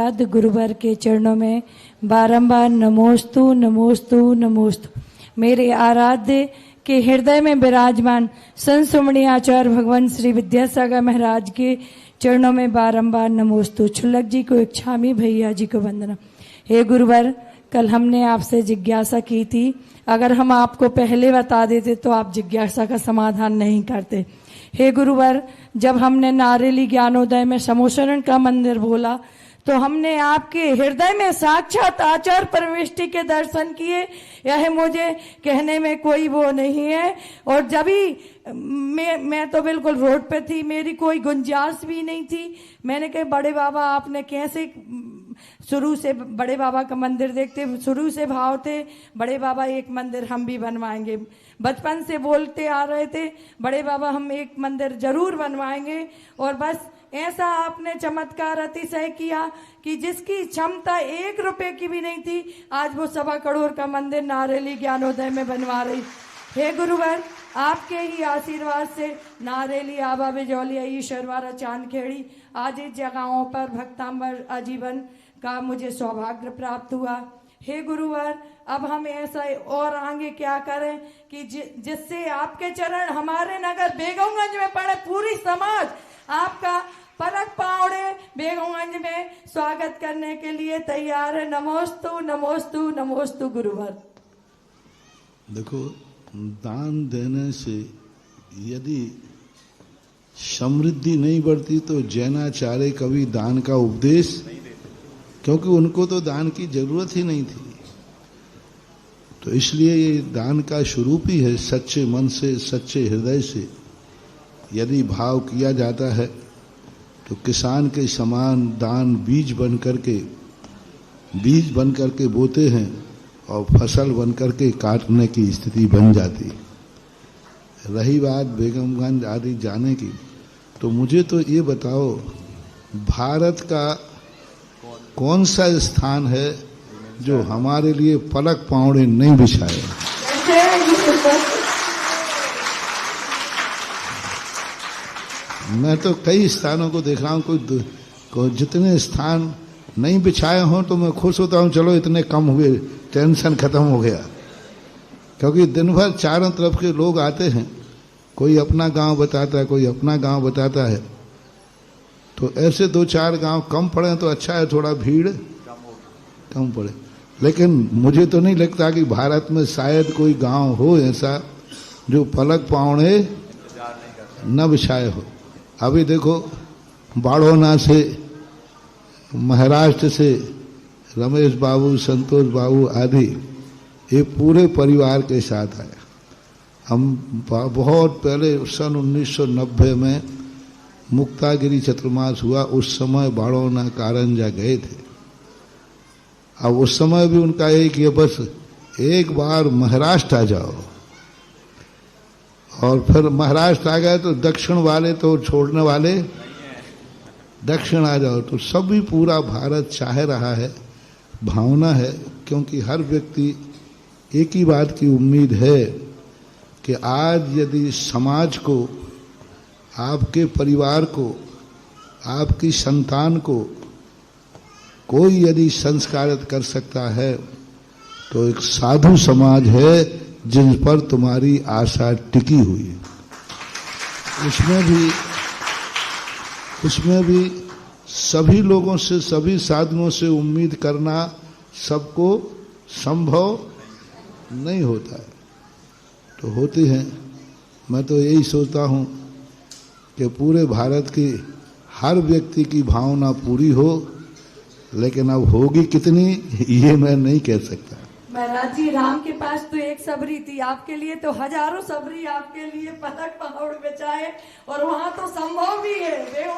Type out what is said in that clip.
आराध्य गुरुवर के चरणों में बारंबार नमोस्तु नमोस्तु नमोस्तु। मेरे आराध्य के हृदय में विराजमान संत सुमणि आचार्य भगवान श्री विद्यासागर महाराज के चरणों में बारंबार नमोस्तु। छुल्लक जी को इच्छामी, भैया जी को वंदना। हे गुरुवर, कल हमने आपसे जिज्ञासा की थी, अगर हम आपको पहले बता देते तो आप जिज्ञासा का समाधान नहीं करते। हे गुरुवर, जब हमने नारेली ज्ञानोदय में समोसरण का मंदिर बोला तो हमने आपके हृदय में साक्षात आचार्य परमेष्टि के दर्शन किए। यह मुझे कहने में कोई वो नहीं है। और जब ही मैं तो बिल्कुल रोड पे थी, मेरी कोई गुंजाइश भी नहीं थी। मैंने कहा बड़े बाबा आपने कैसे, शुरू से बड़े बाबा का मंदिर देखते, शुरू से भाव थे बड़े बाबा एक मंदिर हम भी बनवाएंगे। बचपन से बोलते आ रहे थे बड़े बाबा हम एक मंदिर जरूर बनवाएंगे। और बस ऐसा आपने चमत्कार अतिशय किया कि जिसकी क्षमता 1 रुपए की भी नहीं थी, आज वो 1.25 करोड़ का मंदिर नारेली ज्ञानोदय में बनवा रही। हे गुरुवर, आपके ही आशीर्वाद से नारेली, आबा बिजौलिया, ईश्वरवाड़ा, चांदखेड़ी आज इस जगहों पर भक्तांबर आजीवन का मुझे सौभाग्य प्राप्त हुआ। हे गुरुवर, अब हम ऐसा और आगे क्या करें कि जिससे आपके चरण हमारे नगर बेगमगंज में पड़े, पूरी समाज आपका पलक पावड़े बेगमगंज में स्वागत करने के लिए तैयार है। नमोस्तु नमोस्तु नमोस्तु गुरुवर। देखो, दान देने से यदि समृद्धि नहीं बढ़ती तो जैनाचार्य कभी दान का उपदेश, क्योंकि उनको तो दान की जरूरत ही नहीं थी। तो इसलिए ये दान का स्वरूप ही है। सच्चे मन से, सच्चे हृदय से यदि भाव किया जाता है तो किसान के समान दान बीज बन करके बोते हैं और फसल बन करके काटने की स्थिति बन जाती है। रही बात बेगमगंज आदि जाने की, तो मुझे तो ये बताओ, भारत का कौन सा स्थान है जो हमारे लिए पलक पावड़े नहीं बिछाए? मैं तो कई स्थानों को देख रहा हूँ, कोई जितने स्थान नहीं बिछाए हों तो मैं खुश होता हूँ, चलो इतने कम हुए, टेंशन खत्म हो गया। क्योंकि दिन भर चारों तरफ के लोग आते हैं, कोई अपना गांव बताता है, कोई अपना गांव बताता है। तो ऐसे 2-4 गांव कम पड़े तो अच्छा है, थोड़ा भीड़ कम पड़े। लेकिन मुझे तो नहीं लगता कि भारत में शायद कोई गांव हो ऐसा जो पलक पावड़े न बिछाए हो। अभी देखो, बाड़ोना से, महाराष्ट्र से रमेश बाबू, संतोष बाबू आदि, ये पूरे परिवार के साथ आए। हम बहुत पहले सन 1990 में मुक्तागिरी चतुर्मास हुआ, उस समय बाड़ोना कारंजा गए थे। अब उस समय भी उनका एक ये बस एक बार महाराष्ट्र आ जाओ, और फिर महाराष्ट्र आ गए तो दक्षिण वाले तो छोड़ने वाले, दक्षिण आ जाओ। तो सभी पूरा भारत चाह रहा है, भावना है, क्योंकि हर व्यक्ति एक ही बात की उम्मीद है कि आज यदि समाज को, आपके परिवार को, आपकी संतान को कोई यदि संस्कारित कर सकता है तो एक साधु समाज है जिन पर तुम्हारी आशा टिकी हुई है। उसमें भी सभी लोगों से, सभी साधनों से उम्मीद करना सबको संभव नहीं होता है। तो होती है। मैं तो यही सोचता हूँ कि पूरे भारत की हर व्यक्ति की भावना पूरी हो, लेकिन अब होगी कितनी ये मैं नहीं कह सकता। महाराज जी, राम के पास तो एक सबरी थी, आपके लिए तो हजारों सबरी आपके लिए पलक पहाड़ बिछाए, और वहां तो संभव भी है।